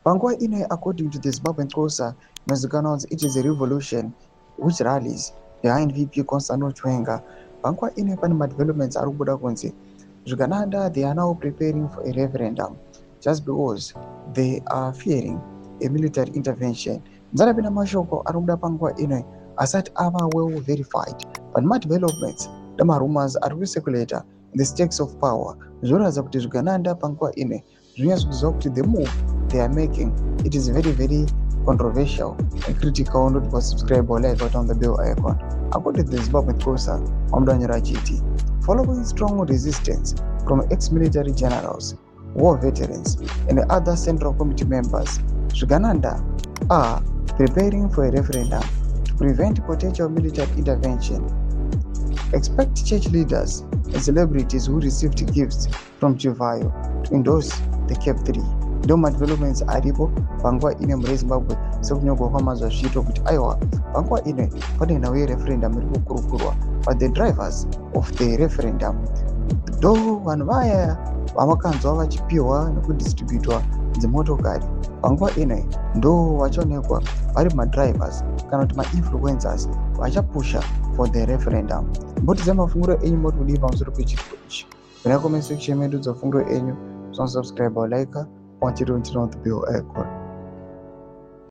Panguva ino, according to the Zimbabwean Xhosa, it is a revolution which rallies behind VP Constantino Chiwenga. Panguva ino pane developments ari kubuda kunze. Zvikananda, they are now preparing for a referendum just because they are fearing a military intervention. Nzarapinda mashoko ari kubuda panguva ino asati ava well verified, but developments rumors ari kucirculate in the stakes of power zvoratidza kuti zvikananda panguva ino zvinyatsokuzwa kuti the move they are making, it is very, very controversial and critical. Not to subscribe or like on the bell icon. According to the Zimbabwean Xhosa, following strong resistance from ex-military generals, war veterans, and other Central Committee members, Zvikananda are preparing for a referendum to prevent potential military intervention. Expect church leaders and celebrities who received gifts from Chivayo to endorse the Cap 3. Ndoma developments aripo panguva ine muZimbabwe sekunyogwa kwamazva zviito kuti aiwa panguva ine pane nhau yereferendum iri kukurukurwa, but the drivers of the referendum ndo vanhu vaya vamakanzwa vachipiwa nekudistributwa dzimotokari. Panguva ine ndo vachaonekwa vari madrivers kana kuti mainfluencers vachapusha for the referendum. Mbotidza mafungiro enyu moti kudii pamusoro pechiriko ichi. Kuna comment section medu dzafungiro enyu, subscribe or like. Want you to turn on the bell icon.